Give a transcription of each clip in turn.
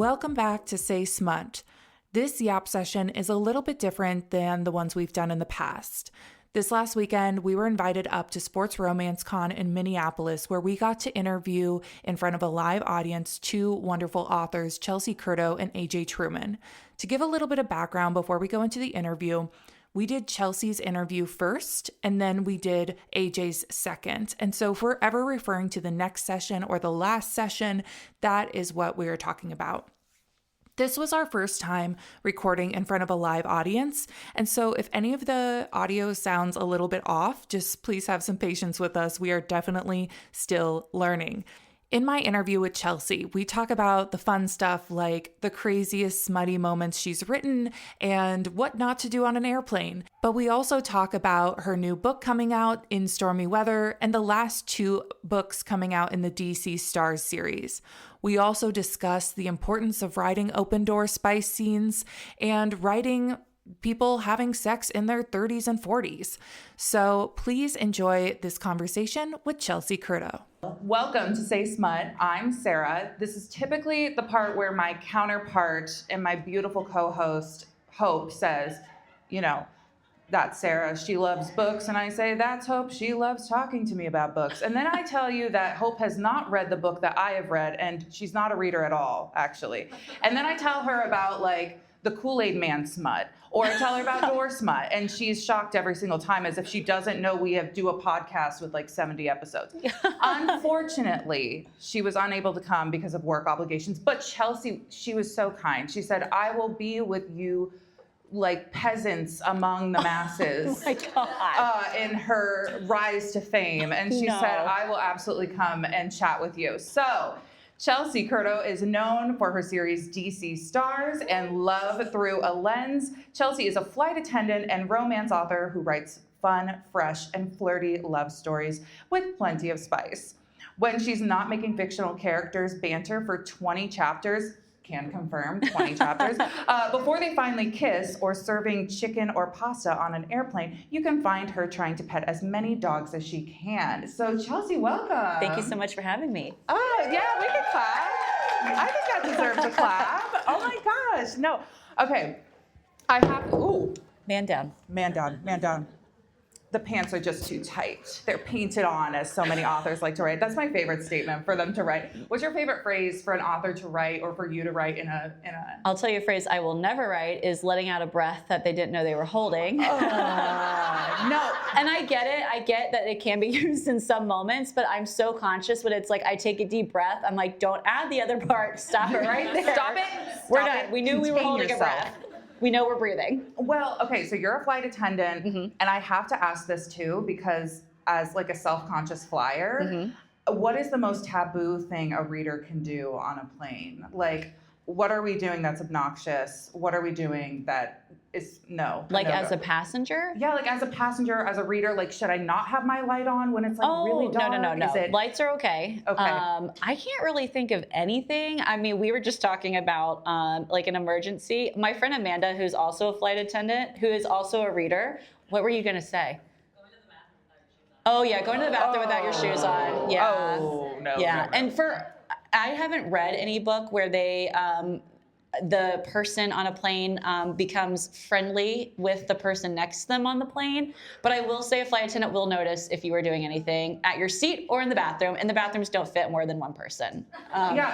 Welcome back to Say Smut. This Yap session is a little bit different than the ones we've done in the past. This last weekend, we were invited up to Sports Romance Con in Minneapolis, where we got to interview in front of a live audience two wonderful authors, Chelsea Curto and AJ Truman. To give a little bit of background before we go into the interview, we did Chelsea's interview first, and then we did AJ's second. And so if we're ever referring to the next session or the last session, that is what we are talking about. This was our first time recording in front of a live audience. And so if any of the audio sounds a little bit off, just please have some patience with us. We are definitely still learning. In my interview with Chelsea, we talk about the fun stuff like the craziest smutty moments she's written and what not to do on an airplane. But we also talk about her new book coming out, In Stormy Weather, and the last two books coming out in the DC Stars series. We also discuss the importance of writing open-door spice scenes and writing people having sex in their 30s and 40s. So please enjoy this conversation with Chelsea Curto. Welcome to Say Smut. I'm Sarah. This is typically the part where my counterpart and my beautiful co-host, Hope, says, that's Sarah. She loves books. And I say, that's Hope. She loves talking to me about books. And then I tell you that Hope has not read the book that I have read, and she's not a reader at all, actually. And then I tell her about, the Kool-Aid Man smut, or I tell her about door smut, and she's shocked every single time as if she doesn't know we do a podcast with 70 episodes. Unfortunately, she was unable to come because of work obligations, but Chelsea, she was so kind. She said, I will be with you like peasants among the masses. Oh my God. In her rise to fame. And she said, I will absolutely come and chat with you. So Chelsea Curto is known for her series DC Stars and Love Through a Lens. Chelsea is a flight attendant and romance author who writes fun, fresh, and flirty love stories with plenty of spice. When she's not making fictional characters banter for 20 chapters, can confirm 20 chapters, before they finally kiss or serving chicken or pasta on an airplane, you can find her trying to pet as many dogs as she can. So Chelsea, welcome. Thank you so much for having me. Oh, yeah, we can clap. I think that deserves a clap. Oh my gosh, no. Okay, I have, Man down. Man down. The pants are just too tight. They're painted on, as so many authors like to write. That's my favorite statement for them to write. What's your favorite phrase for an author to write or for you to write in a... I'll tell you a phrase I will never write is letting out a breath that they didn't know they were holding. No. And I get it. I get that it can be used in some moments, but I'm so conscious when it's I take a deep breath. I'm like, don't add the other part. Stop it right there. Stop it. We're done. We knew we were holding a breath. We know we're breathing. Well, okay, so you're a flight attendant, and I have to ask this too, because as a self-conscious flyer, what is the most taboo thing a reader can do on a plane? What are we doing that's obnoxious? What are we doing that is no? As a passenger? Yeah, as a passenger, as a reader, should I not have my light on when it's really dark? No. Lights are okay. Okay. I can't really think of anything. I mean, we were just talking about an emergency. My friend Amanda, who's also a flight attendant, who is also a reader. What were you gonna say? Oh yeah, going to the bathroom without your shoes on. Yeah. Oh no. Yeah, no. and I haven't read any book where they, the person on a plane becomes friendly with the person next to them on the plane. But I will say a flight attendant will notice if you are doing anything at your seat or in the bathroom, and the bathrooms don't fit more than one person.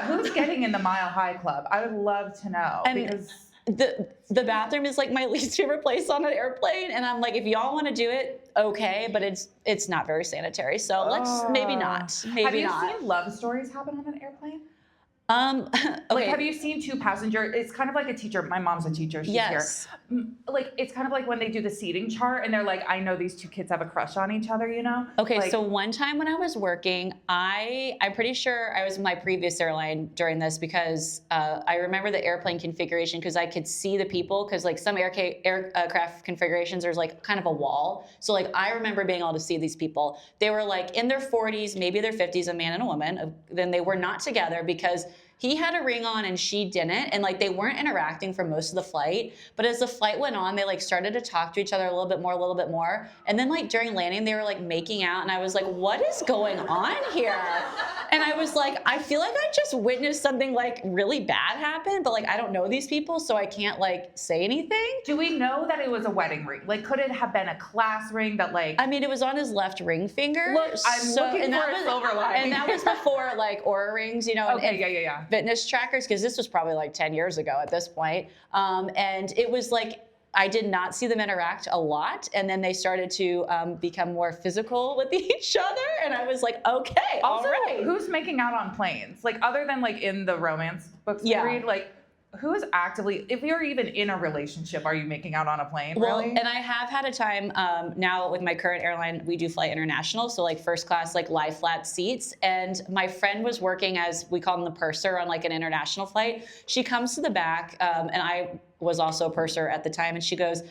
Who's getting in the Mile High Club? I would love to know. Because the bathroom is my least favorite place on an airplane, and I'm if y'all want to do it, okay, but it's not very sanitary, so let's maybe not. Have you seen love stories happen on an airplane? Okay. Have you seen two passengers? It's kind of like a teacher. My mom's a teacher. She's here. It's kind of like when they do the seating chart and they're I know these two kids have a crush on each other, Okay, so one time when I was working, I'm pretty sure I was in my previous airline during this because I remember the airplane configuration because I could see the people because some aircraft configurations there's kind of a wall. So I remember being able to see these people. They were in their 40s, maybe their 50s, a man and a woman. Then they were not together because he had a ring on and she didn't, and they weren't interacting for most of the flight. But as the flight went on, they started to talk to each other a little bit more. And then during landing, they were making out, and I was what is going on here? And I was like, I feel like I just witnessed something like really bad happen, but like I don't know these people, so I can't like say anything. Do we know that it was a wedding ring? Like, could it have been a class ring that like? I mean, it was on his left ring finger. Look, I'm looking for a silver lining. And that was before like Oura rings, you know, and fitness trackers, because this was probably like 10 years ago at this point. And it was like, I did not see them interact a lot, and then they started to become more physical with each other, and I was like, okay, also, all right. Who's making out on planes? Like, other than like in the romance books we read, like, who is actively, if you're even in a relationship, are you making out on a plane? Well, really? And I have had a time now with my current airline, we do fly international, so like first class, like lie flat seats. And my friend was working as, we call them the purser on like an international flight. She comes to the back, and I was also a purser at the time, and she goes,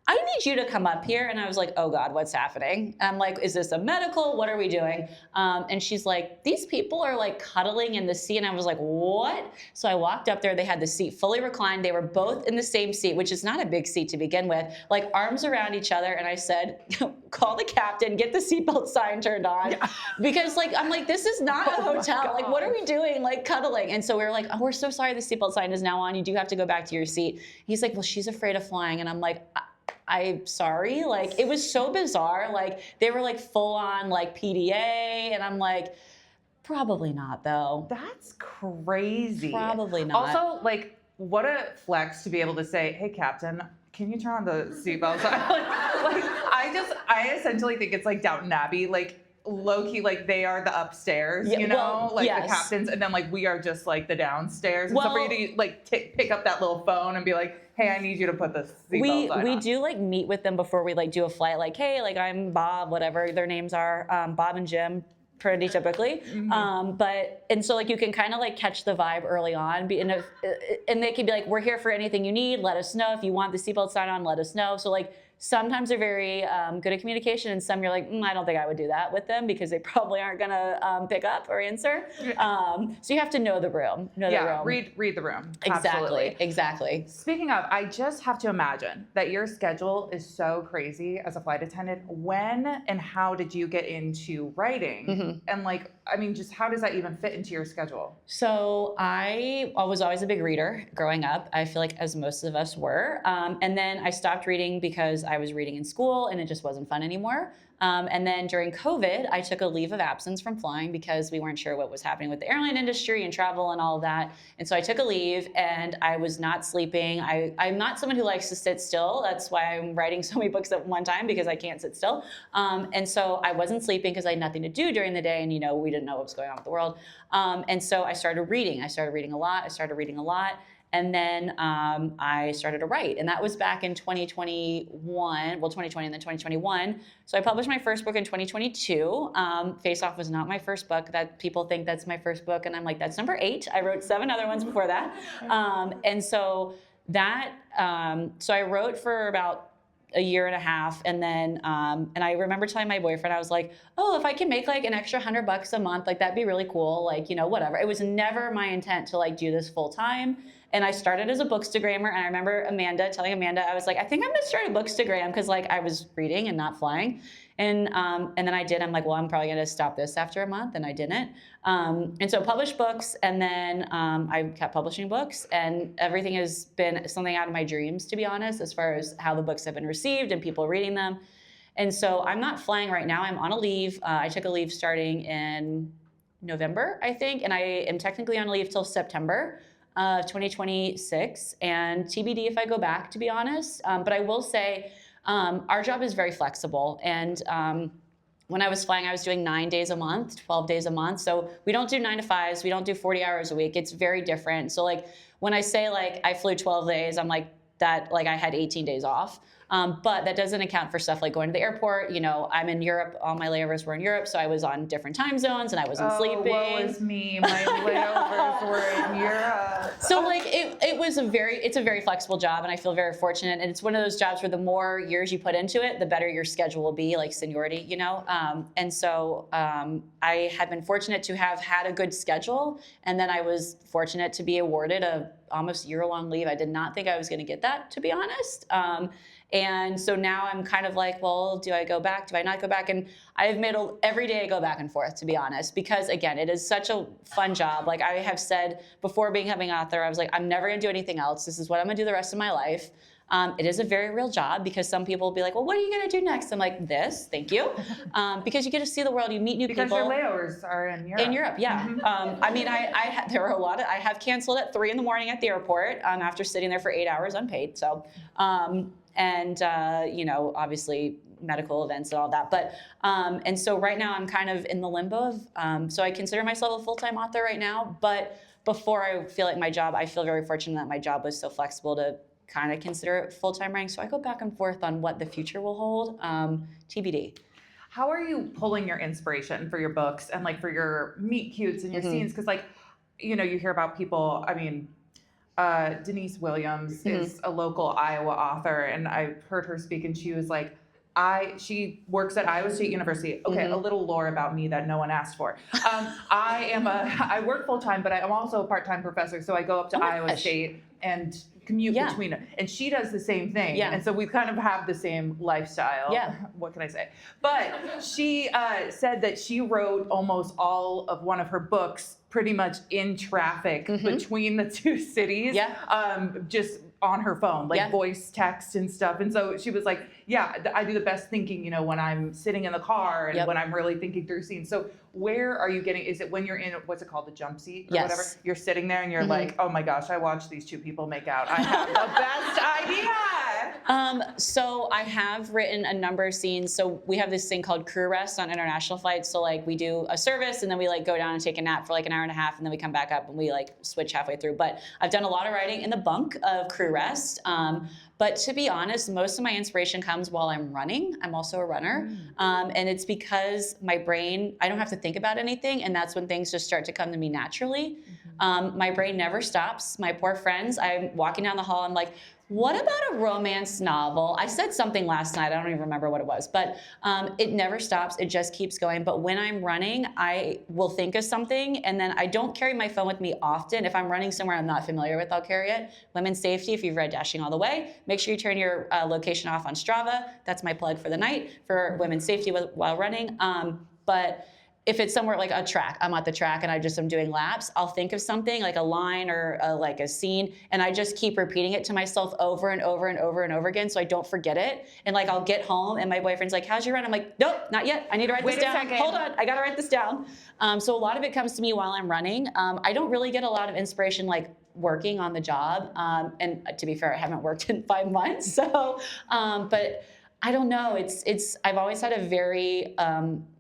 I need you to come up here. And I was like, oh God, what's happening? And I'm like, is this a medical? What are we doing? And she's like, these people are like cuddling in the seat. And I was like, what? So I walked up there. They had the seat fully reclined. They were both in the same seat, which is not a big seat to begin with, like arms around each other. And I said, call the captain, get the seatbelt sign turned on. Yeah. Because like, I'm like, this is not a hotel. Like, what are we doing? Like cuddling. And so we were like, oh, we're so sorry the seatbelt sign is now on. You do have to go back to your seat. He's like, well, she's afraid of flying. And I'm like, I'm sorry. Like, it was so bizarre. Like, they were like full on like PDA. And I'm like, probably not though. That's crazy. Probably not. Also, like, what a flex to be able to say, hey, Captain, can you turn on the seatbelt sign? I essentially think it's like Downton Abbey, like, low-key, like they are the upstairs, you know, the captains, and then like we are just like the downstairs. And so for you to like pick up that little phone and be like, hey, I need you to put the seatbelt sign on. We do like meet with them before we like do a flight, like, hey, like I'm Bob, whatever their names are, Bob and Jim, pretty typically. Mm-hmm. And so like you can kind of like catch the vibe early on, and they can be like, we're here for anything you need, let us know. If you want the seatbelt sign on, let us know. So like sometimes they're very good at communication, and some you're like, I don't think I would do that with them because they probably aren't gonna pick up or answer. So you have to know the room. Read the room. Absolutely. Exactly. Speaking of, I just have to imagine that your schedule is so crazy as a flight attendant. When and how did you get into writing? Mm-hmm. And like, I mean, just how does that even fit into your schedule? So I was always a big reader growing up. I feel like as most of us were. And then I stopped reading because I was reading in school and it just wasn't fun anymore. And then during COVID, I took a leave of absence from flying because we weren't sure what was happening with the airline industry and travel and all of that. And so I took a leave and I was not sleeping. I'm not someone who likes to sit still. That's why I'm writing so many books at one time, because I can't sit still. And so I wasn't sleeping because I had nothing to do during the day, and we didn't know what was going on with the world. And so I started reading. I started reading a lot. And then I started to write. And that was back in 2021, 2020 and then 2021. So I published my first book in 2022. Face Off was not my first book. That people think that's my first book. And I'm like, that's number 8. I wrote 7 other ones before that. And so so I wrote for about a year and a half. And then, and I remember telling my boyfriend, I was like, oh, if I can make like an extra $100 a month, like that'd be really cool. Like, whatever. It was never my intent to like do this full time. And I started as a bookstagrammer. And I remember telling Amanda, I was like, I think I'm gonna start a bookstagram, because like I was reading and not flying. And then I did. I'm like, well, I'm probably gonna stop this after a month, and I didn't. And so published books, and then I kept publishing books, and everything has been something out of my dreams, to be honest, as far as how the books have been received and people reading them. And so I'm not flying right now. I'm on a leave. I took a leave starting in November, I think, and I am technically on a leave till September of 2026, and TBD if I go back, to be honest. But I will say our job is very flexible, and when I was flying, I was doing 9 days a month, 12 days a month. So we don't do 9 to 5s. We don't do 40 hours a week. It's very different. So like when I say like I flew 12 days, I'm like that, like I had 18 days off. But that doesn't account for stuff like going to the airport. I'm in Europe. All my layovers were in Europe, so I was on different time zones, and I wasn't sleeping. Woe is me. My layovers were in Europe. So like it's a very flexible job, and I feel very fortunate. And it's one of those jobs where the more years you put into it, the better your schedule will be, like seniority, And so I had been fortunate to have had a good schedule, and then I was fortunate to be awarded a almost year-long leave. I did not think I was going to get that, to be honest. And so now I'm kind of like, well, do I go back? Do I not go back? And I've made every day I go back and forth, to be honest, because again, it is such a fun job. Like I have said before becoming an author, I was like, I'm never going to do anything else. This is what I'm going to do the rest of my life. It is a very real job because some people will be like, well, what are you going to do next? I'm like, this, thank you. Because you get to see the world, you meet new people. Because your layovers are in Europe. In Europe, yeah. I mean, there were a lot of, I have canceled at 3 a.m. at the airport after sitting there for 8 hours unpaid. So, you know, obviously medical events and all that. But, and so right now I'm kind of in the limbo of, so I consider myself a full-time author right now, but before I feel like my job, I feel very fortunate that my job was so flexible to kind of consider it full-time writing. So I go back and forth on what the future will hold, TBD. How are you pulling your inspiration for your books and like for your meet cutes and your scenes? Because like, you know, you hear about people, I mean, Denise Williams is a local Iowa author, and I heard her speak, and she was like, she works at Iowa State University. Okay, a little lore about me that no one asked for. I work full time, but I'm also a part-time professor, so I go up to Iowa State and commute between them. And she does the same thing. Yeah. And so we kind of have the same lifestyle. Yeah. What can I say? But she said that she wrote almost all of one of her books pretty much in traffic between the two cities. Yeah. Just on her phone, like voice text and stuff. And so she was like, yeah, I do the best thinking, you know, when I'm sitting in the car and when I'm really thinking through scenes. So where are you getting, is it when you're in, what's it called, the jump seat or whatever? You're sitting there and you're like, oh my gosh, I watched these two people make out. I have the best idea. So I have written a number of scenes. So we have this thing called crew rest on international flights. So like we do a service and then we like go down and take a nap for like an hour and a half and then we come back up and we like switch halfway through. But I've done a lot of writing in the bunk of crew rest. But to be honest, most of my inspiration comes while I'm running. I'm also a runner. And it's because my brain, I don't have to think about anything. And that's when things just start to come to me naturally. My brain never stops. My poor friends, I'm walking down the hall, I'm like, what about a romance novel? I said something last night, I don't even remember what it was, but it never stops, it just keeps going. But when I'm running, I will think of something, and then I don't carry my phone with me often. If I'm running somewhere I'm not familiar with, I'll carry it. Women's safety, if you've read Dashing All the Way, make sure you turn your location off on Strava. That's my plug for the night for women's safety while running. But if it's somewhere like a track, I'm at the track and I'm doing laps, I'll think of something like a line or like a scene, and I just keep repeating it to myself over and over and over and over again so I don't forget it. And like I'll get home and my boyfriend's like, how's your run? I'm like, nope, not yet. I need to write this down. Hold on, I gotta write this down. So a lot of it comes to me while I'm running. I don't really get a lot of inspiration like working on the job. And to be fair, I haven't worked in 5 months. So, but I don't know. I've always had a very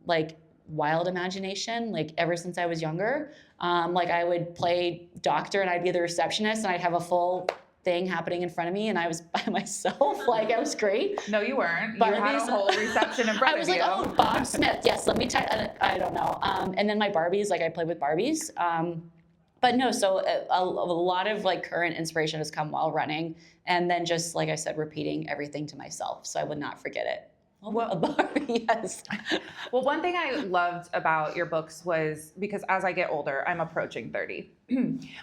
like wild imagination, like ever since I was younger. Like I would play doctor and I'd be the receptionist and I'd have a full thing happening in front of me and I was by myself. Like I was great. No, you weren't. You had a whole reception in front of you. I was like, oh, Bob Smith. Yes, let me I don't know. And then my Barbies, like I played with Barbies. But no, so a lot of like current inspiration has come while running, and then just like I said, repeating everything to myself so I would not forget it. Well, yes. Well, one thing I loved about your books was because as I get older, I'm approaching 30.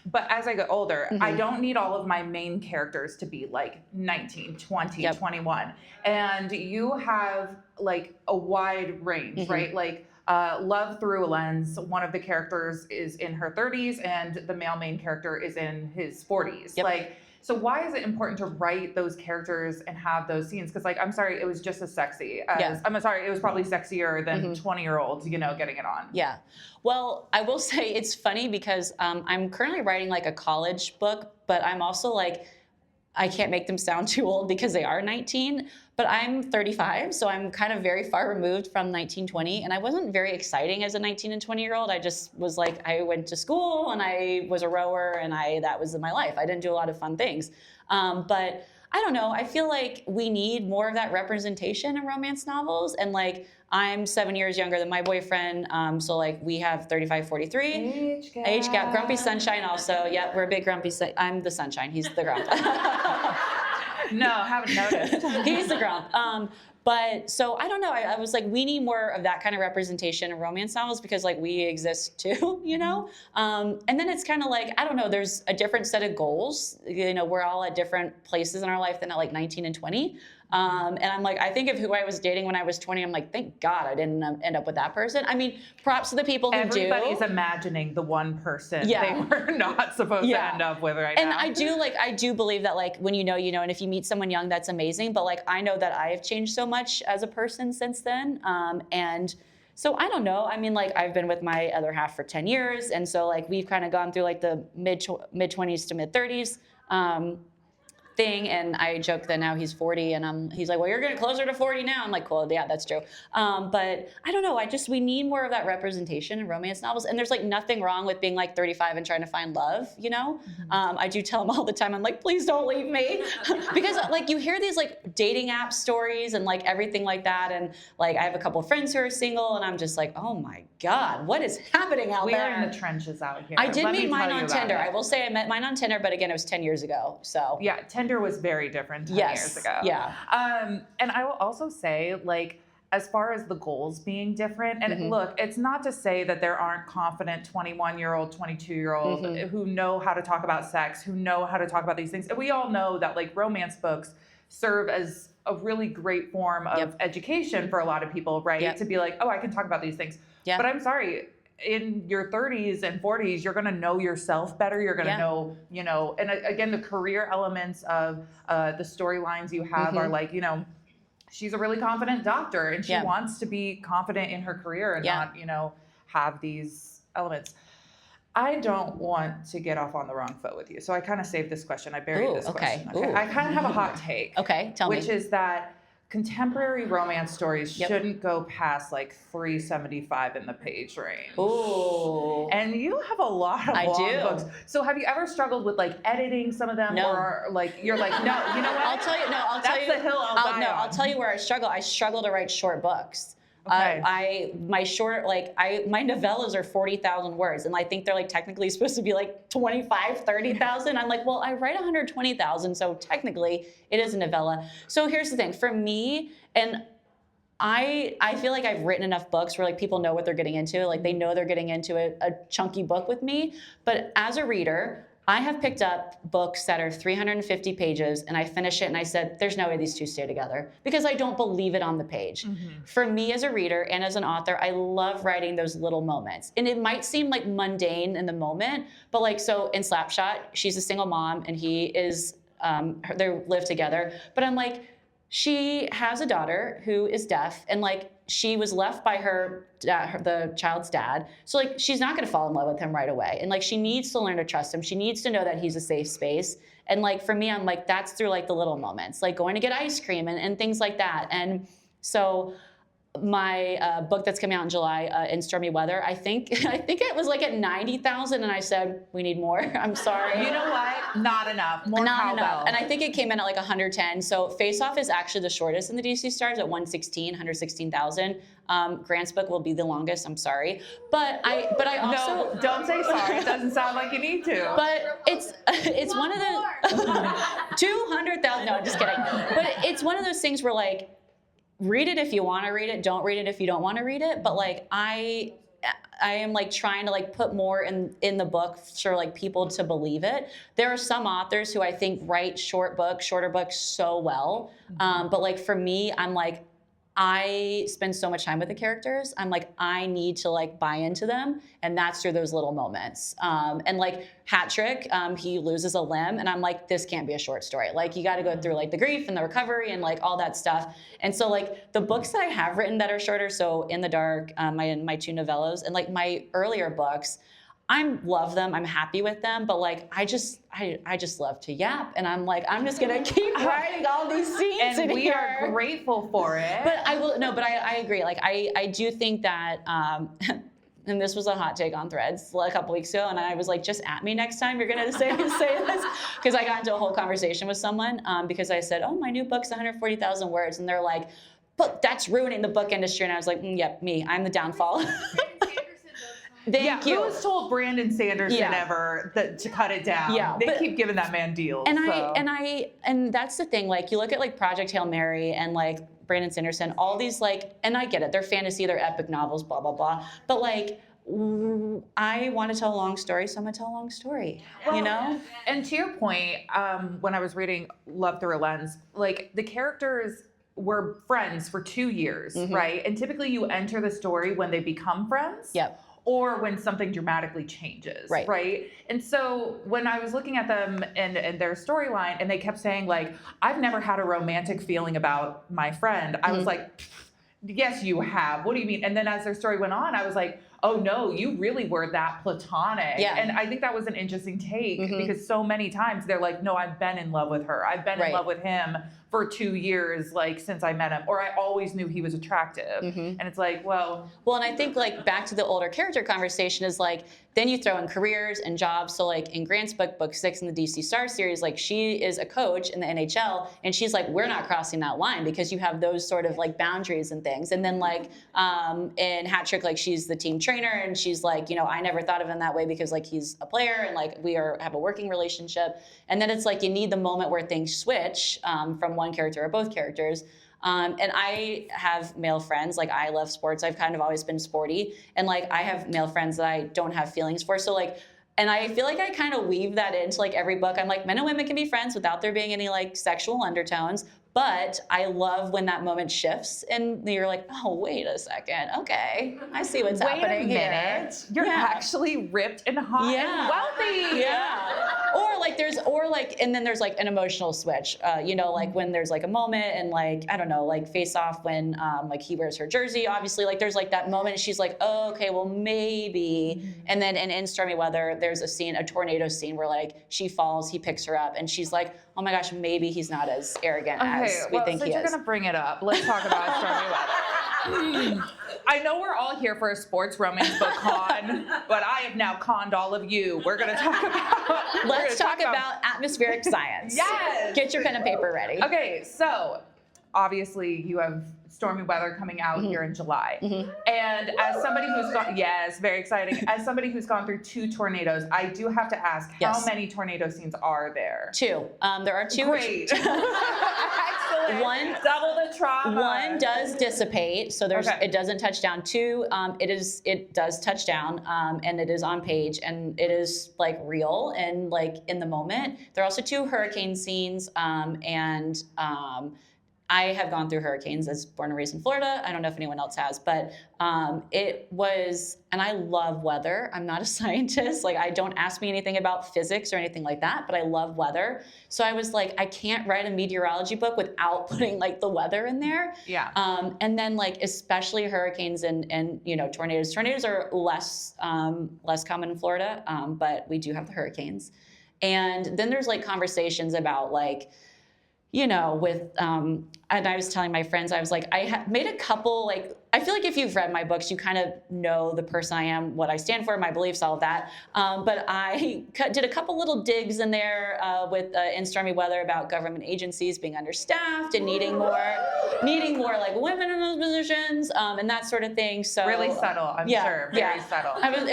But as I get older, I don't need all of my main characters to be like 19, 20, 21. And you have like a wide range, right? Like Love Through a Lens, one of the characters is in her 30s and the male main character is in his 40s. Like, so why is it important to write those characters and have those scenes? Because like, I'm sorry, it was just as sexy as, I'm sorry, it was probably sexier than 20-year-olds, you know, getting it on. Yeah. Well, I will say it's funny because I'm currently writing like a college book, but I'm also like, I can't make them sound too old because they are 19, but I'm 35, so I'm kind of very far removed from 1920, and I wasn't very exciting as a 19 and 20-year-old. I just was like, I went to school, and I was a rower, and that was my life. I didn't do a lot of fun things. But I don't know, I feel like we need more of that representation in romance novels, and like, I'm 7 years younger than my boyfriend, so like we have 35, 43. Age gap. Grumpy Sunshine also. Yeah, we're a big grumpy. I'm the sunshine. He's the grump. No, haven't noticed. He's the grump. But so I don't know. I was like, we need more of that kind of representation in romance novels because like we exist too, you know? And then it's kind of like, I don't know, there's a different set of goals. You know, we're all at different places in our life than at like 19 and 20. And I'm like, I think of who I was dating when I was 20. I'm like, thank God I didn't end up with that person. I mean, props to the people who do. Everybody's imagining the one person they were not supposed to end up with now. And I do believe that like when you know, and if you meet someone young, that's amazing. But like, I know that I have changed so much as a person since then. And so I don't know. I mean, like I've been with my other half for 10 years. And so like, we've kind of gone through like the mid 20s to mid 30s. Thing, and I joke that now he's 40, and he's like, well, you're getting closer to 40 now. I'm like, cool, yeah, that's true. But I don't know, we need more of that representation in romance novels, and there's like nothing wrong with being like 35 and trying to find love, you know? I do tell him all the time, I'm like, please don't leave me. Because like you hear these like dating app stories and like everything like that, and like I have a couple of friends who are single, and I'm just like, oh my God, what is happening out there? We're in the trenches out here. I did meet mine on Tinder. I will say I met mine on Tinder, but again, it was 10 years ago, so. Yeah, Tinder was very different 10 years ago. Yeah. And I will also say, like, as far as the goals being different, and look, it's not to say that there aren't confident 21-year-old, 22-year-old who know how to talk about sex, who know how to talk about these things. And we all know that, like, romance books serve as a really great form of education for a lot of people, right? To be like, oh, I can talk about these things. But I'm sorry, in your 30s and 40s, you're going to know yourself better. You're going to know, you know, and again, the career elements of the storylines you have are like, you know, she's a really confident doctor and she wants to be confident in her career and not, you know, have these elements. I don't want to get off on the wrong foot with you. So I kind of saved this question. I buried this question. Okay. I kind of have a hot take. Okay, tell me. Which is that contemporary romance stories shouldn't go past like 375 in the page range. Ooh. And you have a lot of long books. So have you ever struggled with like editing some of them? No. Or like, you're like, no, you know what? I'll tell you, That's the hill I'll die on. I'll tell you where I struggle. I struggle to write short books. Okay. My novellas are 40,000 words, and I think they're like technically supposed to be like 25, 30,000. I'm like, well, I write 120,000, so technically it is a novella. So here's the thing, for me, and I feel like I've written enough books where like people know what they're getting into, like they know they're getting into a chunky book with me. But as a reader, I have picked up books that are 350 pages and I finish it and I said, there's no way these two stay together because I don't believe it on the page. For me as a reader and as an author, I love writing those little moments. And it might seem like mundane in the moment, but like, so in Slapshot, she's a single mom and he is, they live together. But I'm like, she has a daughter who is deaf and like, she was left by the child's dad. So like, she's not gonna fall in love with him right away. And like, she needs to learn to trust him. She needs to know that he's a safe space. And like, for me, I'm like, that's through like the little moments, like going to get ice cream and things like that. And so my book that's coming out in July, In Stormy Weather, I think it was like at 90,000 and I said, we need more. I'm sorry. You know what? Not enough. More Not cowbell. enough. And I think it came in at like 110. So Face Off is actually the shortest in the DC Stars at 116,000. Grant's book will be the longest. I'm sorry. But I also... No, don't say sorry. It doesn't sound like you need to. But it's one of the... 200,000. No, I'm just kidding. But it's one of those things where like, read it if you want to read it. Don't read it if you don't want to read it. But like I am like trying to like put more in the book for like people to believe it. There are some authors who I think write shorter books so well. But like for me, I'm like, I spend so much time with the characters. I'm like, I need to like buy into them. And that's through those little moments. And like Hat Trick, he loses a limb. And I'm like, this can't be a short story. Like you got to go through like the grief and the recovery and like all that stuff. And so like the books that I have written that are shorter, so In the Dark, my two novellas, and like my earlier books, I love them. I'm happy with them, but like I just love to yap, and I'm like I'm just gonna keep writing all these scenes. And we are grateful for it. But I agree. Like I do think that. And this was a hot take on Threads a couple weeks ago, and I was like, just at me next time you're gonna say this, because I got into a whole conversation with someone because I said, oh, my new book's 140,000 words, and they're like, but that's ruining the book industry, and I was like, yep, me, I'm the downfall. Thank you. Who's told Brandon Sanderson ever to cut it down? Yeah, they keep giving that man deals. And that's the thing. Like, you look at like Project Hail Mary and like Brandon Sanderson, all these like, and I get it, they're fantasy, they're epic novels, blah blah blah. But like, I want to tell a long story, so I'm gonna tell a long story. You know. And to your point, when I was reading Love Through a Lens, like the characters were friends for 2 years, right? And typically you enter the story when they become friends. Yep. Or when something dramatically changes, right? And so when I was looking at them and their storyline, and they kept saying like, I've never had a romantic feeling about my friend. I was like, yes, you have. What do you mean? And then as their story went on, I was like, oh no, you really were that platonic. Yeah. And I think that was an interesting take because so many times they're like, no, I've been in love with her. I've been in love with him for 2 years, like since I met him, or I always knew he was attractive. And it's like, well, and I think like back to the older character conversation is like, then you throw in careers and jobs. So like in Grant's book 6 in the DC Star series, like she is a coach in the NHL, and she's like, we're not crossing that line because you have those sort of like boundaries and things. And then like in Hat Trick, like she's the team trainer, and she's like, you know, I never thought of him that way because like he's a player and like we have a working relationship. And then it's like you need the moment where things switch from one character or both characters. And I have male friends, like I love sports. I've kind of always been sporty. And like I have male friends that I don't have feelings for. So like, and I feel like I kind of weave that into like every book. I'm like, men and women can be friends without there being any like sexual undertones. But I love when that moment shifts and you're like, oh, wait a second. Okay, I see what's happening here. You're actually ripped and hot and wealthy. Yeah. And then there's like an emotional switch, you know, like when there's like a moment and like, I don't know, like Face Off when like he wears her jersey, obviously, like there's like that moment and she's like, oh, okay, well, maybe. And then in Stormy Weather, there's a tornado scene where like she falls, he picks her up, and she's like, oh my gosh, maybe he's not as arrogant as we think he is. Since you're going to bring it up, let's talk about Stormy Weather. I know we're all here for a sports romance book con, but I have now conned all of you. We're going to talk about... Let's talk about atmospheric science. Yes! Get your pen and paper ready. Okay, so obviously you have Stormy Weather coming out here in July. And as somebody who's gone... Yes, very exciting. As somebody who's gone through 2 tornadoes, I do have to ask, how many tornado scenes are there? 2. There are 2. Great. One, double the trauma. 1 does dissipate, so it doesn't touch down. 2, it does touch down, and it is on page, and it is like real and like in the moment. There are also 2 hurricane scenes, and I have gone through hurricanes as born and raised in Florida. I don't know if anyone else has, but it was, and I love weather. I'm not a scientist. Like, I don't ask me anything about physics or anything like that, but I love weather. So I was like, I can't write a meteorology book without putting like the weather in there. Yeah. And then like, especially hurricanes and you know, tornadoes. Tornadoes are less common in Florida, but we do have the hurricanes. And then there's like conversations about like, you know, with, and I was telling my friends, I was like, I made a couple, like, I feel like if you've read my books, you kind of know the person I am, what I stand for, my beliefs, all of that. But I did a couple little digs in there with In Stormy Weather about government agencies being understaffed and needing more like women in those positions and that sort of thing. So really subtle, I'm sure. Very subtle. I was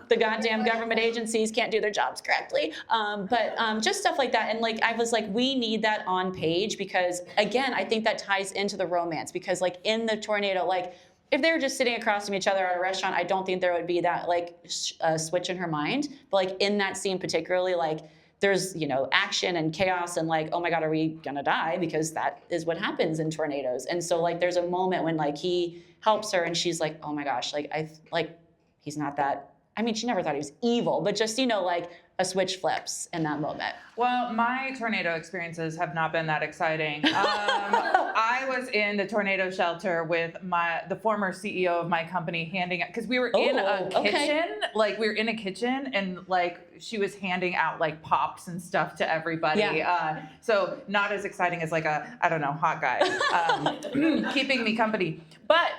the goddamn government agencies can't do their jobs correctly. But just stuff like that. And like I was like, we need that on page because again, I think that ties into the romance because like in the tornado, like if they were just sitting across from each other at a restaurant, I don't think there would be that like switch in her mind. But like in that scene particularly, like there's, you know, action and chaos and like, oh my God, are we gonna die? Because that is what happens in tornadoes. And so like there's a moment when like he helps her and she's like, oh my gosh, like he's not that. I mean, she never thought he was evil, but just, you know, like a switch flips in that moment. Well, my tornado experiences have not been that exciting. I was in the tornado shelter with the former CEO of my company handing out, because we were in a kitchen, like we were in a kitchen and like she was handing out like pops and stuff to everybody. Yeah. So not as exciting as like I don't know, hot guy keeping me company. But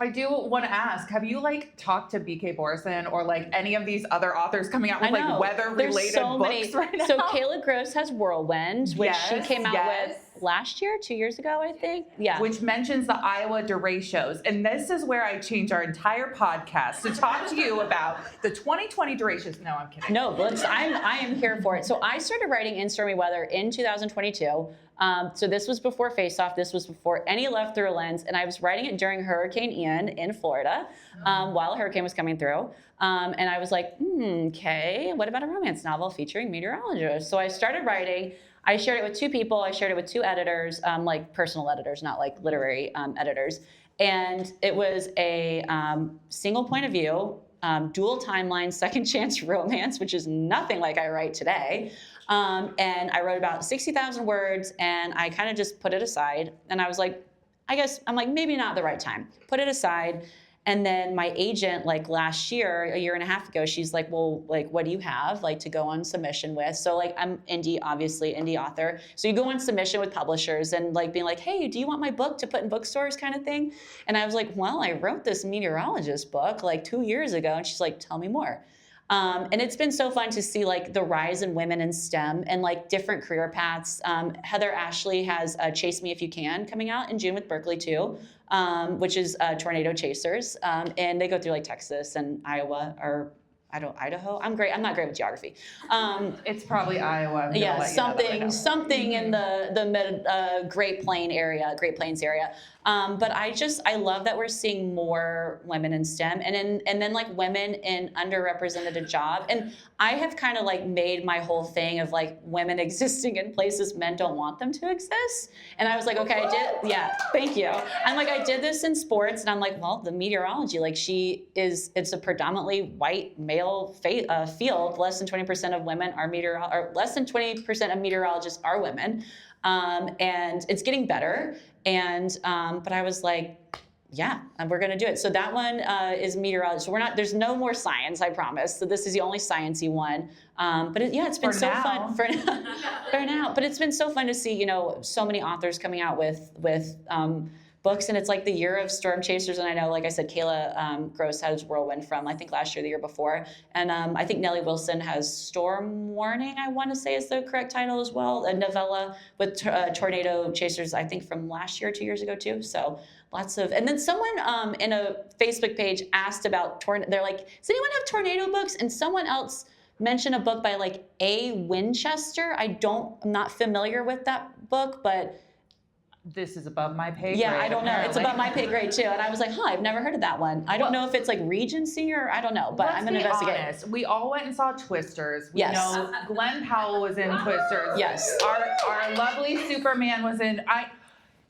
I do want to ask, have you like talked to BK Borison or like any of these other authors coming out with like weather related books right now? So Kayla Gross has Whirlwind, which she came out with last year, 2 years ago, I think. Yeah. Which mentions the Iowa derechos. And this is where I change our entire podcast to talk to you about the 2020 derechos. No, I'm kidding. No, but I am here for it. So I started writing In Stormy Weather in 2022. So this was before Face Off. This was before any Left Through a Lens. And I was writing it during Hurricane Ian in Florida while a hurricane was coming through. And I was like, okay, what about a romance novel featuring meteorologists? So I started writing. I shared it with 2 people. I shared it with 2 editors, like personal editors, not like literary editors. And it was a single point of view, dual timeline, second chance romance, which is nothing like I write today. And I wrote about 60,000 words, and I kind of just put it aside. And I was like, maybe not the right time. Put it aside. And then my agent, like last year, a year and a half ago, she's like, well, like, what do you have like to go on submission with? So like, I'm obviously indie author. So you go on submission with publishers and like being like, hey, do you want my book to put in bookstores kind of thing? And I was like, well, I wrote this meteorologist book like 2 years ago. And she's like, tell me more. And it's been so fun to see like the rise in women in STEM and like different career paths. Heather Ashley has Chase Me If You Can coming out in June with Berkeley too, which is Tornado Chasers. And they go through like Texas and Iowa or Idaho. I'm not great with geography. It's probably Iowa. Yeah, something in the mid Great Plains area. But I love that we're seeing more women in STEM and then like women in underrepresented job. And I have kind of like made my whole thing of like women existing in places men don't want them to exist. And I was like, okay, thank you. I'm like, I did this in sports, and I'm like, well, the meteorology, like it's a predominantly white male field. Less than 20% of women are less than 20% of meteorologists are women. And it's getting better. And, but I was like, yeah, and we're going to do it. So that one is meteorology. So there's no more science, I promise. So this is the only sciencey one. But it's been so fun for now. But it's been so fun to see, so many authors coming out with books, and it's like the year of storm chasers. And I know, like I said, Kayla Gross has Whirlwind from, I think, last year, the year before. And I think Nellie Wilson has Storm Warning, I want to say is the correct title as well, a novella with Tornado Chasers, I think, from last year, 2 years ago, too. So lots of, and then someone in a Facebook page asked about, they're like, does anyone have tornado books? And someone else mentioned a book by like A. Winchester. I'm not familiar with that book, but this is above my pay grade. Yeah, I don't know. Apparently. It's above my pay grade too. And I was like, I've never heard of that one. I don't know if it's like Regency or I don't know, but I'm going to investigate. Honest. We all went and saw Twisters. We Yes. know Glenn Powell was in Twisters. Yes. Our lovely Superman was in.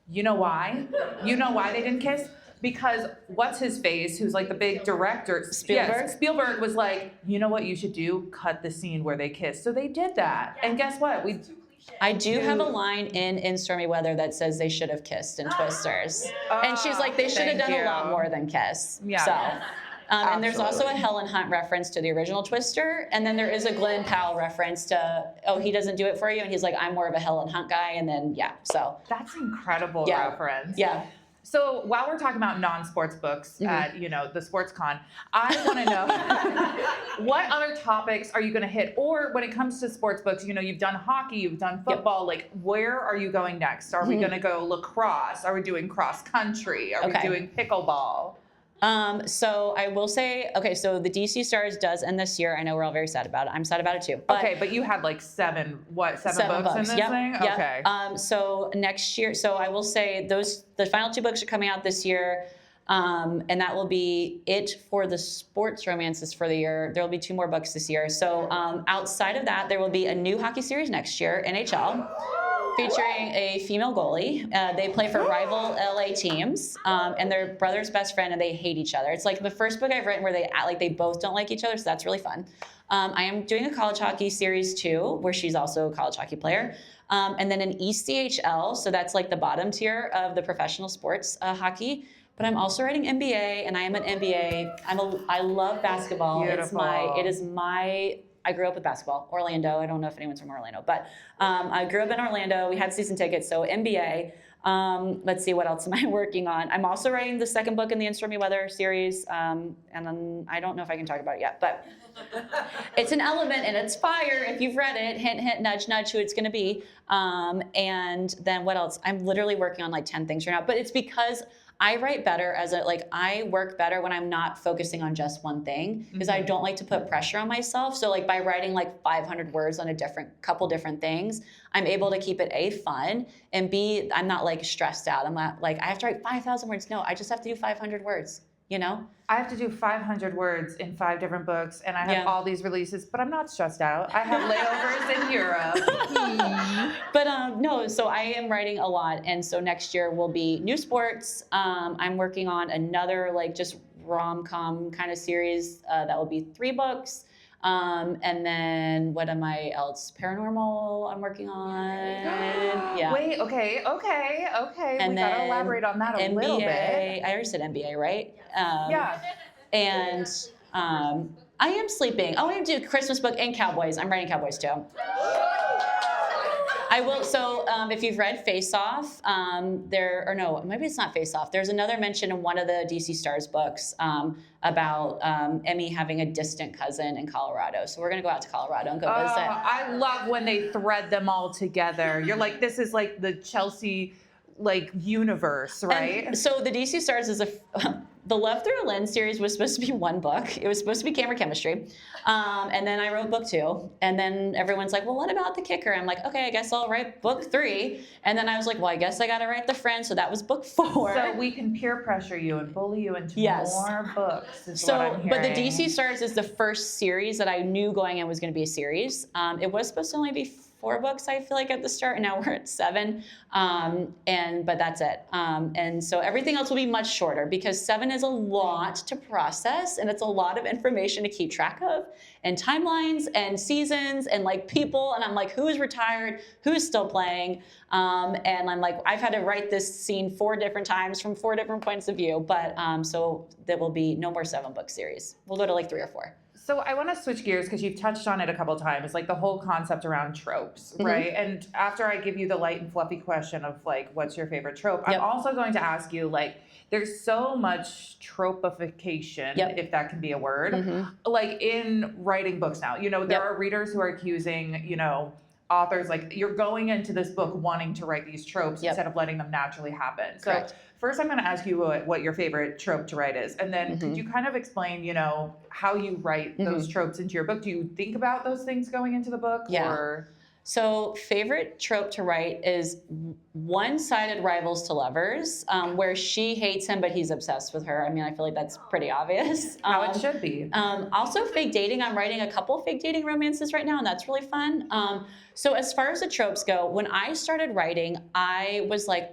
You know why? You know why they didn't kiss? Because what's his face, who's like the big director, Spielberg was like, you know what you should do? Cut the scene where they kiss. So they did that. And guess what? I do have a line in Stormy Weather that says they should have kissed in Twisters. And she's like, they should have done a lot more than kiss. Yeah. So, and there's also a Helen Hunt reference to the original Twister. And then there is a Glenn Powell reference to, he doesn't do it for you. And he's like, I'm more of a Helen Hunt guy. And then, so. That's incredible reference. Yeah. So while we're talking about non-sports books at, the sports con, I want to know what other topics are you going to hit? Or when it comes to sports books, you've done hockey, you've done football. Like, where are you going next? Are we going to go lacrosse? Are we doing cross country? Are we doing pickleball? So I will say, so the DC Stars does end this year. I know we're all very sad about it. I'm sad about it too. But you had like seven books in this thing? Yep. Okay. So next year, I will say the final 2 books are coming out this year. And that will be it for the sports romances for the year. There will be 2 more books this year. So, outside of that, there will be a new hockey series next year, NHL. Featuring a female goalie. They play for rival LA teams, and they're brother's best friend, and they hate each other. It's like the first book I've written where they act like they both don't like each other, so that's really fun. I am doing a college hockey series too, where she's also a college hockey player. And then an ECHL, so that's like the bottom tier of the professional sports hockey. But I'm also writing NBA, and I am an NBA. I love basketball. Beautiful. I grew up with basketball. Orlando. I don't know if anyone's from Orlando, but I grew up in Orlando. We had season tickets, so NBA. Let's see, what else am I working on? I'm also writing the second book in the In Stormy Weather series, and I don't know if I can talk about it yet, but it's an element and it's fire. If you've read it, hint, hint, nudge, nudge, who it's going to be. And then what else? I'm literally working on like 10 things right now, but it's because I write better I work better when I'm not focusing on just one thing, because I don't like to put pressure on myself. So like by writing like 500 words on a couple different things, I'm able to keep it A, fun, and B, I'm not like stressed out. I'm not like, I have to write 5,000 words. No, I just have to do 500 words, you know? I have to do 500 words in 5 different books, and I have all these releases, but I'm not stressed out. I have layovers in Europe. But no, so I am writing a lot, and so next year will be new sports. I'm working on another like just rom-com kind of series that will be 3 books. And then what am I else? Paranormal I'm working on. Yeah. Wait, okay. And we gotta elaborate on that a NBA, little bit. I already said NBA, right? Yeah. And I am sleeping. Oh, I am doing Christmas book and Cowboys. I'm writing Cowboys too. I will. So if you've read Face Off, maybe it's not Face Off. There's another mention in one of the DC Stars books about Emmy having a distant cousin in Colorado. So we're going to go out to Colorado and go visit. I love when they thread them all together. You're like, this is like the Chelsea universe, right? And so the DC Stars is the Love Through a Lens series was supposed to be 1 book. It was supposed to be camera chemistry. And then I wrote book 2. And then everyone's like, well, what about the kicker? I'm like, okay, I guess I'll write book 3. And then I was like, well, I guess I got to write the friend. So that was book 4. So we can peer pressure you and bully you into more books. What I'm but the hearing. DC Stars is the first series that I knew going in was going to be a series. It was supposed to only be 4 books, I feel like, at the start, and now we're at 7. But that's it. And so everything else will be much shorter, because 7 is a lot to process, and it's a lot of information to keep track of, and timelines and seasons and like people. And I'm like, who's retired? Who's still playing? And I'm like, I've had to write this scene 4 different times from 4 different points of view. But so there will be no more 7-book series. We'll go to like 3 or 4. So I want to switch gears, because you've touched on it a couple times, like the whole concept around tropes, right? And after I give you the light and fluffy question of like, what's your favorite trope? I'm also going to ask you, like, there's so much tropification, if that can be a word, like in writing books now. You know, there are readers who are accusing, authors, like, you're going into this book wanting to write these tropes instead of letting them naturally happen. So first I'm going to ask you what your favorite trope to write is. And then could you kind of explain, how you write those tropes into your book? Do you think about those things going into the book? Yeah. Or? So favorite trope to write is one-sided rivals to lovers, where she hates him, but he's obsessed with her. I mean, I feel like that's pretty obvious. How it should be. Also fake dating. I'm writing a couple fake dating romances right now, and that's really fun. So as far as the tropes go, when I started writing, I was like,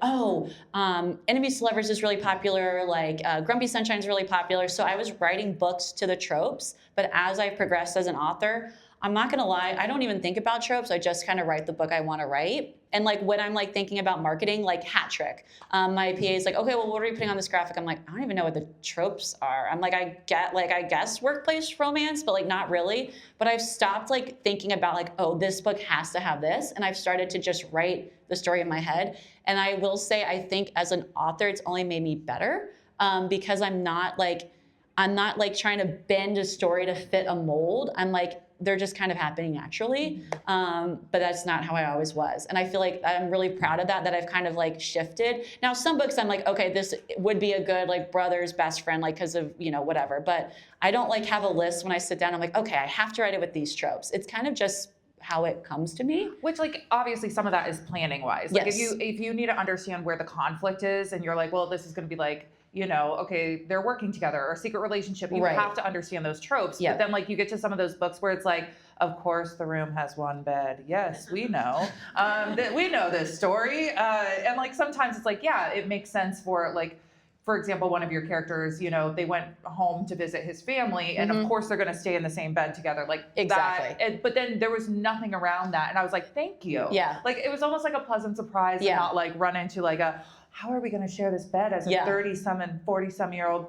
enemies to lovers is really popular, like Grumpy Sunshine is really popular. So I was writing books to the tropes, but as I've progressed as an author, I'm not gonna lie, I don't even think about tropes. I just kind of write the book I want to write. And like when I'm like thinking about marketing, like hat trick, my PA is like, okay, well, what are we putting on this graphic? I'm like, I don't even know what the tropes are. I'm like, I guess workplace romance, but like not really. But I've stopped like thinking about like, oh, this book has to have this. And I've started to just write the story in my head. And I will say, I think as an author, it's only made me better, because I'm not like trying to bend a story to fit a mold. I'm like, they're just kind of happening naturally. But that's not how I always was. And I feel like I'm really proud of that I've kind of like shifted. Now, some books I'm like, okay, this would be a good like brother's best friend, like because of, whatever. But I don't like have a list when I sit down. I'm like, okay, I have to write it with these tropes. It's kind of just how it comes to me. Which, like, obviously some of that is planning wise. Like, yes. if you need to understand where the conflict is and you're like, well, this is going to be like, okay, they're working together or a secret relationship. You have to understand those tropes. Yeah. But then like you get to some of those books where it's like, of course the room has one bed. Yes, we know. We know this story. And like sometimes it's like, yeah, it makes sense for like, for example, one of your characters, they went home to visit his family, and of course they're going to stay in the same bed together. Like exactly. But then there was nothing around that, and I was like, thank you. Yeah. Like it was almost like a pleasant surprise, and not like run into like a, how are we going to share this bed as a 30-some and 40-some-year-old,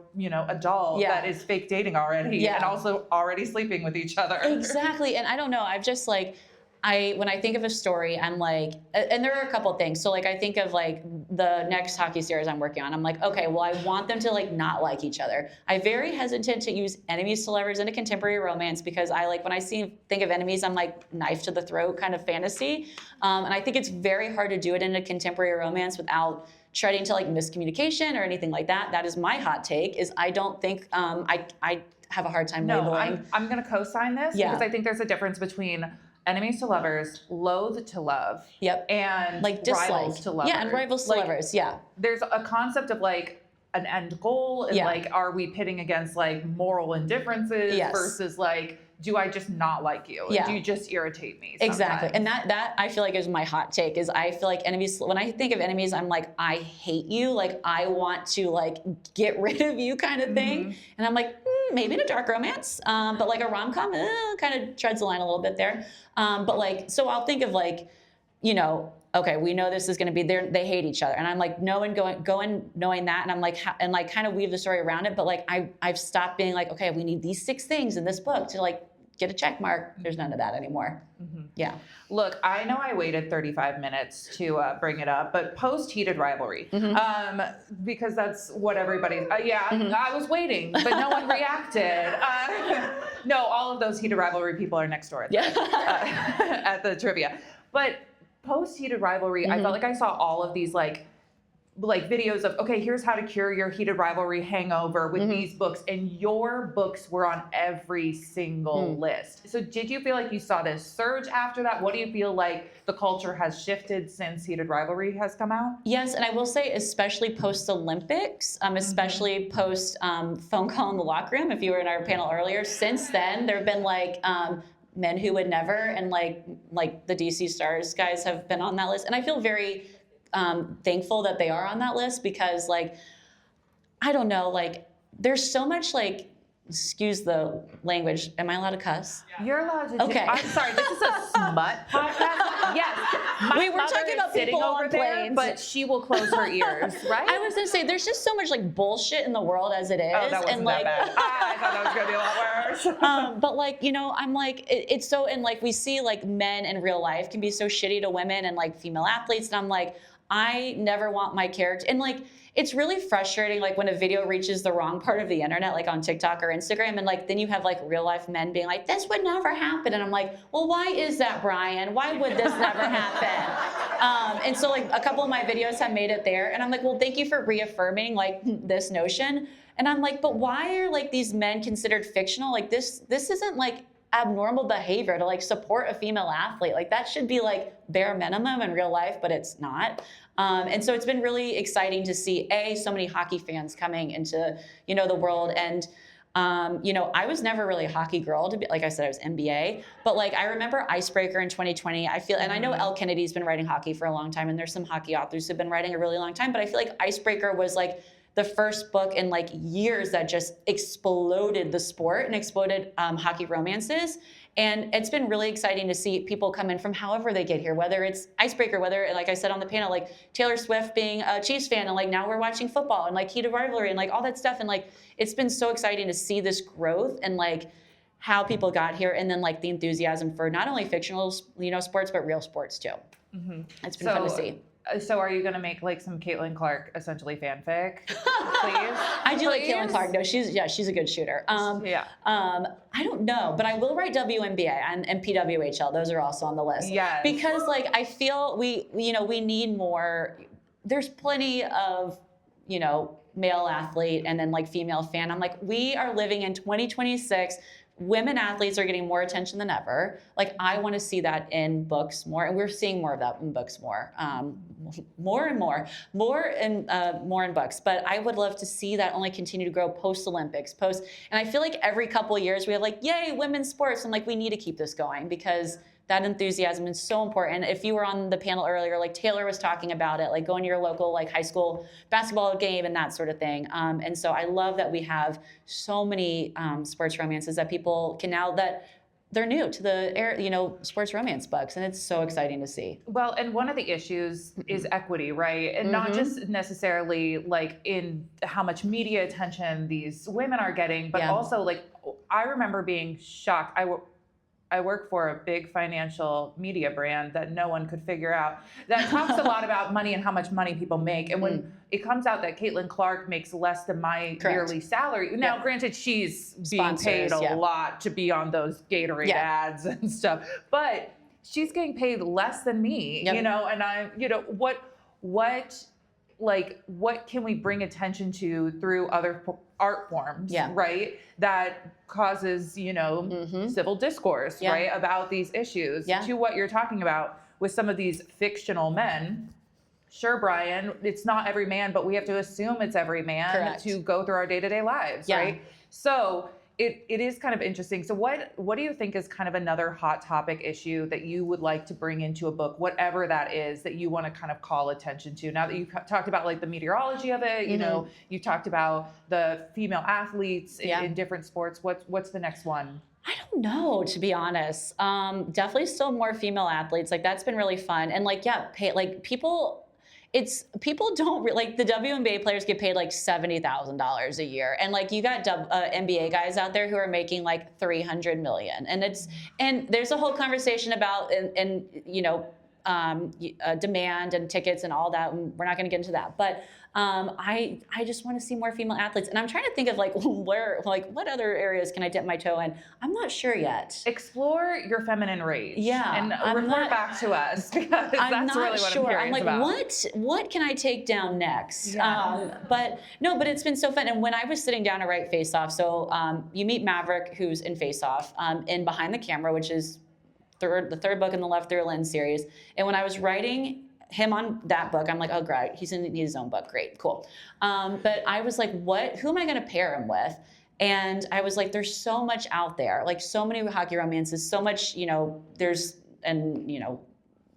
adult that is fake dating already and also already sleeping with each other. Exactly. And I don't know. I've just like, when I think of a story, I'm like, and there are a couple things. So like, I think of like the next hockey series I'm working on. I'm like, okay, well, I want them to like not like each other. I'm very hesitant to use enemies to lovers in a contemporary romance because I like, when I think of enemies, I'm like knife to the throat kind of fantasy. And I think it's very hard to do it in a contemporary romance without treading to like miscommunication or anything like that. That is my hot take, is I don't think, I have a hard time labeling. I'm going to co-sign this because I think there's a difference between enemies to lovers, loathe to love, and like rivals to lovers. Yeah, and rivals to lovers, There's a concept of like an end goal, and like, are we pitting against like moral indifferences versus like, do I just not like you? Yeah. Do you just irritate me? Exactly. And that I feel like is my hot take, is I feel like enemies, when I think of enemies, I'm like, I hate you. Like, I want to like get rid of you kind of thing. And I'm like, maybe in a dark romance, but like a rom-com kind of treads the line a little bit there. But like, so I'll think of like, you know, okay, we know this is going to be there. They hate each other. And I'm like, knowing that. And I'm like, and like kind of weave the story around it. But like, I've stopped being like, okay, we need these 6 things in this book to like get a check mark. There's none of that anymore. Yeah. Look, I know I waited 35 minutes to bring it up, but post heated rivalry, because that's what everybody's, I was waiting, but no one reacted. No, all of those heated rivalry people are next door at the trivia. But post heated rivalry, I felt like I saw all of these like videos of, okay, here's how to cure your heated rivalry hangover with these books, and your books were on every single list. So did you feel like you saw this surge after that? What do you feel like the culture has shifted since heated rivalry has come out? Yes, and I will say, especially post-Olympics, especially post phone call in the locker room, if you were in our panel earlier, since then there have been like Men Who Would Never, and like the DC Stars guys have been on that list, and I feel very thankful that they are on that list, because like, I don't know, like there's so much like, excuse the language. Am I allowed to cuss? Yeah. You're allowed to. Okay. I'm sorry. This is a smut podcast. Yes. We were talking about people on planes, but she will close her ears, right? I was gonna say, there's just so much like bullshit in the world as it is. Oh, that wasn't that bad. I thought that was gonna be a lot worse. But like, you know, I'm like, it's so, and like we see like men in real life can be so shitty to women and like female athletes, and I'm like, I never want my character, and like, it's really frustrating, like when a video reaches the wrong part of the internet, like on TikTok or Instagram, and like then you have like real life men being like, this would never happen, and I'm like, well, why is that, Brian? Why would this never happen? And so like a couple of my videos have made it there, and I'm like, well, thank you for reaffirming like this notion. And I'm like, but why are like these men considered fictional? Like this isn't like abnormal behavior to like support a female athlete. Like that should be like bare minimum in real life, but it's not. And so it's been really exciting to see so many hockey fans coming into, you know, the world. And, you know, I was never really a hockey girl, to be, like I said, I was NBA, but like, I remember Icebreaker in 2020, I feel, and I know Elle Kennedy's been writing hockey for a long time, and there's some hockey authors who've been writing a really long time, but I feel like Icebreaker was like the first book in like years that just exploded the sport and exploded hockey romances. And it's been really exciting to see people come in from however they get here, whether it's Icebreaker, whether, like I said on the panel, like Taylor Swift being a Chiefs fan, and like now we're watching football, and like heated rivalry, and like all that stuff. And like, it's been so exciting to see this growth and like how people got here, and then like the enthusiasm for not only fictional, you know, sports, but real sports too. It's been fun to see. So are you going to make like some Caitlin Clark essentially fanfic, please? I do like Caitlin Clark. No, she's a good shooter. I don't know, but I will write WNBA and PWHL. Those are also on the list. Yes. Because like I feel we need more. There's plenty of, you know, male athlete and then like female fan. I'm like, we are living in 2026. Women athletes are getting more attention than ever. Like, I want to see that in books more, and we're seeing more of that in books more, more in books. But I would love to see that only continue to grow post-Olympics, and I feel like every couple of years we have like, yay, women's sports, and like we need to keep this going because that enthusiasm is so important. If you were on the panel earlier, like Taylor was talking about it, like going to your local like high school basketball game and that sort of thing. And so I love that we have so many sports romances that people can now, that they're new to the you know, sports romance books, and it's so exciting to see. Well, and one of the issues is equity, right? And not just necessarily like in how much media attention these women are getting, but also like I remember being shocked. I work for a big financial media brand that no one could figure out, that talks a lot about money and how much money people make. And when it comes out that Caitlin Clark makes less than my yearly salary, now granted, she's being paid a lot to be on those Gatorade ads and stuff, but she's getting paid less than me, you know, and I'm, you know, what can we bring attention to through other art forms, right? That causes, you know, civil discourse, right? About these issues to what you're talking about with some of these fictional men. Sure, Brian, it's not every man, but we have to assume it's every man to go through our day-to-day lives, right? So it is kind of interesting. So what do you think is kind of another hot topic issue that you would like to bring into a book, whatever that is, that you want to kind of call attention to? Now that you've talked about like the meteorology of it, you know, you talked about the female athletes in different sports. What's the next one? I don't know, to be honest. Definitely still more female athletes. Like that's been really fun. And like, people don't like the WNBA players get paid like $70,000 a year, and like you got NBA guys out there who are making like $300 million, and there's a whole conversation about and you know demand and tickets and all that. And we're not going to get into that, but I just want to see more female athletes, and I'm trying to think of like what other areas can I dip my toe in. I'm not sure yet. Explore your feminine rage, and report back to us, because that's really what I'm curious about. What can I take down next? But it's been so fun. And when I was sitting down to write Face Off, so you meet Maverick, who's in Face Off, in Behind the Camera, which is the third book in the Left Through Lens series. And when I was writing him on that book, I'm like, oh, great, he's in his own book. Great, cool. But I was like, who am I going to pair him with? And I was like, there's so much out there, like so many hockey romances, so much, you know,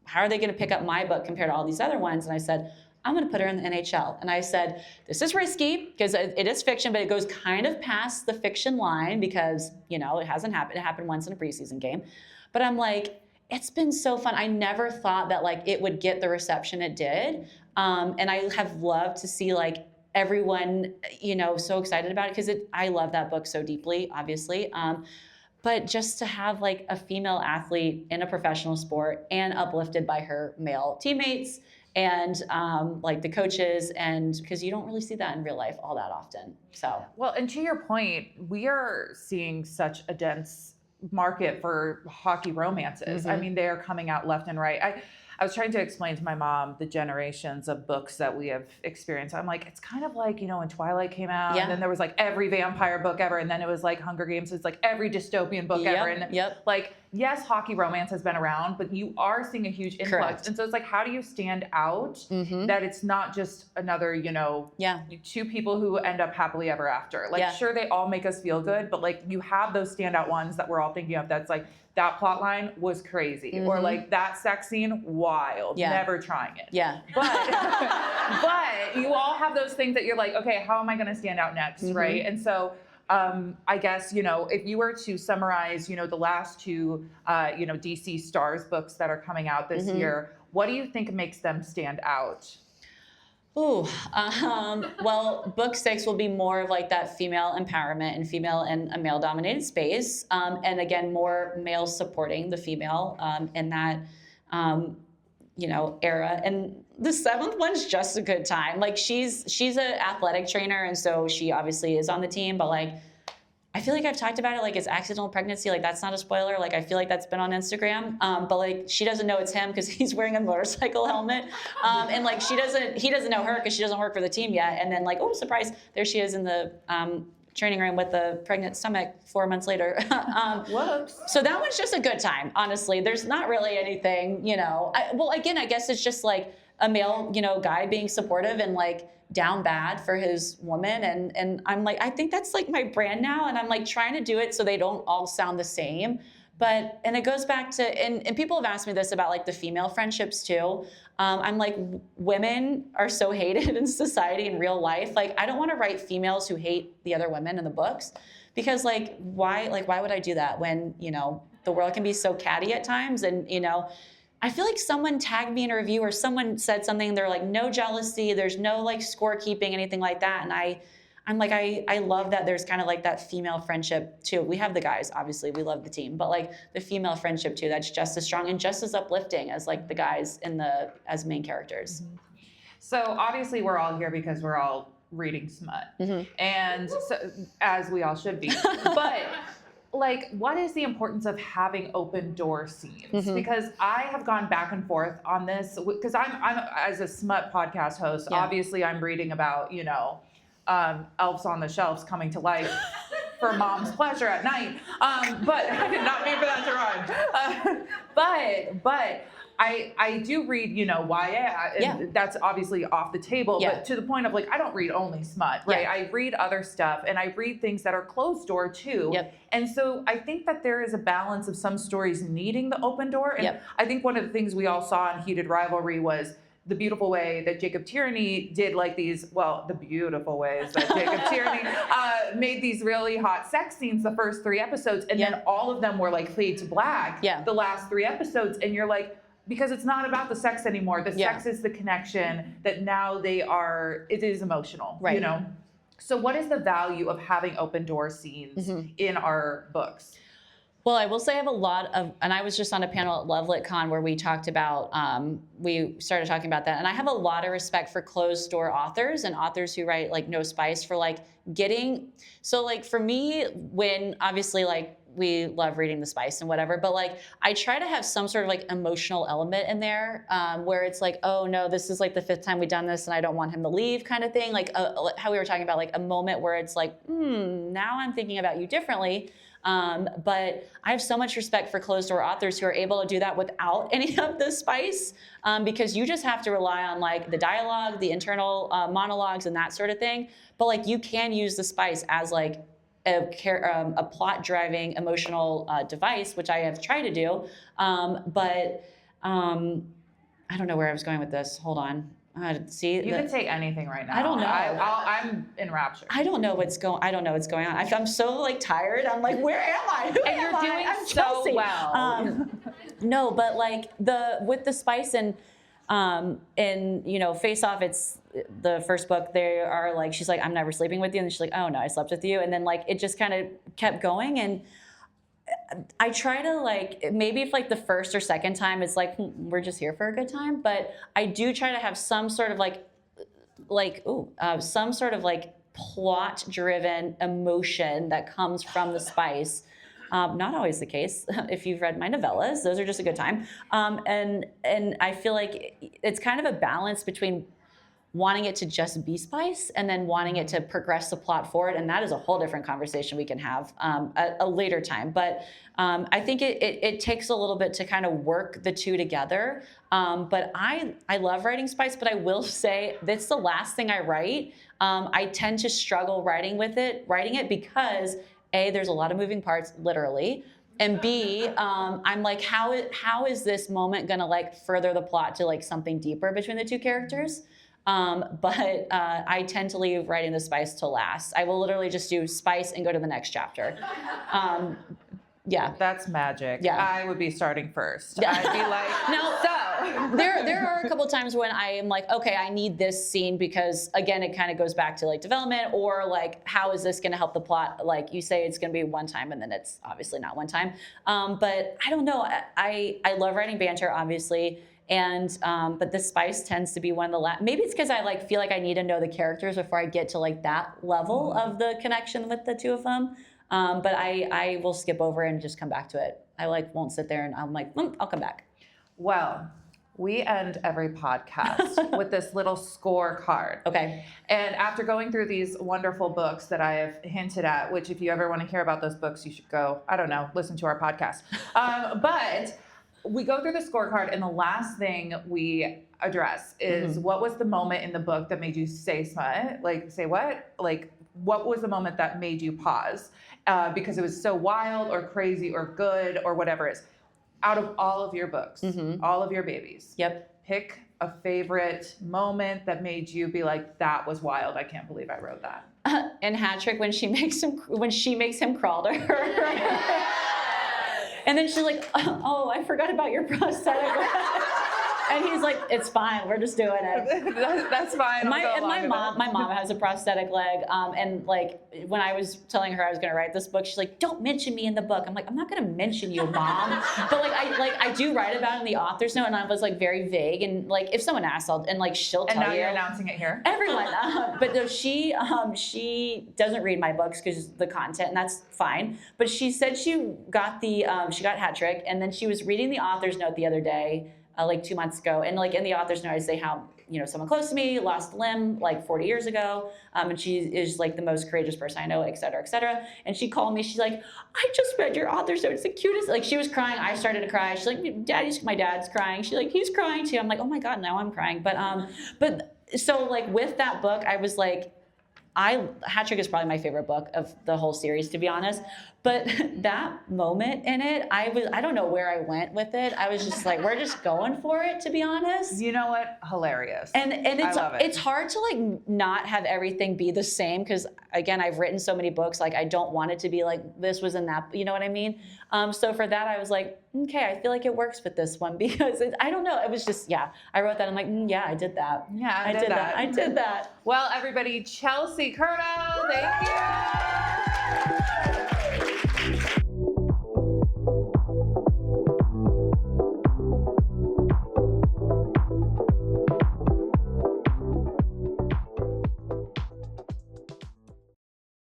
how are they going to pick up my book compared to all these other ones? And I said, I'm going to put her in the NHL. And I said, this is risky because it is fiction, but it goes kind of past the fiction line because, you know, it hasn't happened. It happened once in a preseason game. But I'm like, it's been so fun. I never thought that like it would get the reception it did. And I have loved to see like everyone, you know, so excited about it because I love that book so deeply, obviously. But just to have like a female athlete in a professional sport and uplifted by her male teammates and like the coaches, and because you don't really see that in real life all that often. So well, and to your point, we are seeing such a dense market for hockey romances. I mean, they're coming out left and right. I was trying to explain to my mom the generations of books that we have experienced. I'm like, it's kind of like, you know, when Twilight came out, and then there was like every vampire book ever, and then it was like Hunger Games. It's like every dystopian book ever. And like, yes, hockey romance has been around, but you are seeing a huge influx. Correct. And so it's like, how do you stand out that it's not just another, you know, two people who end up happily ever after? Like, sure, they all make us feel good, but like you have those standout ones that we're all thinking of that's like, that plot line was crazy, or like that sex scene, wild, never trying it. But you all have those things that you're like, okay, how am I going to stand out next, right? And so I guess, you know, if you were to summarize, you know, the last two, you know, DC Stars books that are coming out this year, what do you think makes them stand out? Well, book 6 will be more of like that female empowerment and female in a male-dominated space, and again, more males supporting the female in that, you know, era. And the 7th one's just a good time. Like she's an athletic trainer, and so she obviously is on the team, but like, I feel like I've talked about it like it's accidental pregnancy. Like that's not a spoiler. Like I feel like that's been on Instagram. But like she doesn't know it's him because he's wearing a motorcycle helmet. And like he doesn't know her because she doesn't work for the team yet. And then like, oh, surprise, there she is in the training room with the pregnant stomach 4 months later. Whoops. So that one's just a good time, honestly. There's not really anything, you know. Again, I guess it's just like a male, you know, guy being supportive and like down bad for his woman, and I'm like, I think that's like my brand now, and I'm like trying to do it so they don't all sound the same. But and it goes back to and people have asked me this about like the female friendships too. I'm like, women are so hated in society in real life. Like I don't want to write females who hate the other women in the books, because like why would I do that when, you know, the world can be so catty at times. And you know, I feel like someone tagged me in a review or someone said something, they're like, no jealousy, there's no like scorekeeping, anything like that. And I'm like, I love that there's kind of like that female friendship too. We have the guys, obviously, we love the team, but like the female friendship too, that's just as strong and just as uplifting as like the guys as main characters. So obviously we're all here because we're all reading smut, and so, as we all should be. But like, what is the importance of having open door scenes? Because I have gone back and forth on this because I'm as a smut podcast host, obviously I'm reading about, elves on the shelves coming to life for mom's pleasure at night. But I did not mean for that to rhyme. But I do read, YA, and that's obviously off the table, but to the point of like, I don't read only smut, right? I read other stuff, and I read things that are closed door too. And so I think that there is a balance of some stories needing the open door. And I think one of the things we all saw in Heated Rivalry was the beautiful way that Jacob Tierney did like these, the beautiful ways that Jacob Tierney made these really hot sex scenes the first 3 episodes, and then all of them were like fade to black the last 3 episodes, and you're like, because it's not about the sex anymore. The sex is the connection that now it is emotional, So what is the value of having open door scenes in our books? Well, I will say I have a lot of, and I was just on a panel at LoveLitCon where we talked about, we started talking about that. And I have a lot of respect for closed door authors and authors who write like no spice for like so like for me, when obviously like, we love reading the spice and whatever, but like I try to have some sort of like emotional element in there where it's like, oh no, this is like the 5th time we've done this and I don't want him to leave kind of thing. Like how we were talking about like a moment where it's like, now I'm thinking about you differently. But I have so much respect for closed door authors who are able to do that without any of the spice because you just have to rely on like the dialogue, the internal monologues and that sort of thing. But like you can use the spice as like a plot-driving emotional device, which I have tried to do. But I don't know where I was going with this. Hold on. You can take anything right now. I don't know. I'm enraptured. I don't know what's going on. I'm so like tired. I'm like, where am I? And you're doing so well. No, but like with the spice and Face Off, it's the first book. They are like, she's like, I'm never sleeping with you, and she's like, oh no, I slept with you, and then like it just kind of kept going, and I try to like, maybe if like the first or second time it's like we're just here for a good time, but I do try to have some sort of some sort of like plot-driven emotion that comes from the spice. Not always the case. If you've read my novellas, those are just a good time. And I feel like it's kind of a balance between wanting it to just be spice and then wanting it to progress the plot forward. And that is a whole different conversation we can have at a later time. But I think it takes a little bit to kind of work the two together. But I love writing spice, but I will say that's the last thing I write. I tend to struggle writing it because A, there's a lot of moving parts, literally. And B, I'm like, how is this moment gonna like further the plot to like something deeper between the two characters? But I tend to leave writing the spice to last. I will literally just do spice and go to the next chapter. Yeah. That's magic. Yeah. I would be starting first. Yeah. I'd be like, so there are a couple times when I am like, okay, I need this scene because again, it kind of goes back to like development or like, how is this going to help the plot? Like you say, it's going to be one time and then it's obviously not one time. But I don't know. I love writing banter, obviously. And but the spice tends to be one of the last. Maybe it's because I like feel like I need to know the characters before I get to like that level of the connection with the two of them. But I will skip over and just come back to it. I like won't sit there and I'm like, I'll come back. Well, we end every podcast with this little scorecard. Okay. And after going through these wonderful books that I have hinted at, which if you ever want to hear about those books, you should go, I don't know, listen to our podcast. But we go through the scorecard, and the last thing we address is what was the moment in the book that made you say smut? Like, say what? Like, what was the moment that made you pause? Because it was so wild or crazy or good or whatever it is. Out of all of your books, all of your babies, pick a favorite moment that made you be like, that was wild. I can't believe I wrote that. And Hat Trick, when she makes him crawl to her. And then she's like, oh, I forgot about your prosthetic. And he's like, it's fine. We're just doing it. That's fine. My mom has a prosthetic leg. And like, when I was telling her I was going to write this book, she's like, don't mention me in the book. I'm like, I'm not going to mention you, Mom. But I do write about it in the author's note, and I was like very vague. And like, if someone asks, she'll tell you. And now you're announcing it here. Everyone. But no, she doesn't read my books because the content, and that's fine. But she said she got Hat Trick, and then she was reading the author's note the other day, like 2 months ago. And like in the author's note, I say how, someone close to me lost a limb like 40 years ago. And she is like the most courageous person I know, et cetera, et cetera. And she called me, she's like, I just read your author's note. It's the cutest. Like, she was crying. I started to cry. She's like, my dad's crying. She's like, he's crying too. I'm like, oh my God, now I'm crying. But so like with that book, I was like, Hat Trick is probably my favorite book of the whole series, to be honest. But that moment in it, I don't know where I went with it. I was just like, we're just going for it, to be honest. You know what? Hilarious. And I love it. It's hard to like not have everything be the same, because again, I've written so many books, like I don't want it to be like this was in that, you know what I mean? So for that, I was like, okay, I feel like it works with this one, because I don't know. It was just, I wrote that. I'm like, yeah, I did that. Yeah, I did that. I did that. Well, everybody, Chelsea Curto, thank you.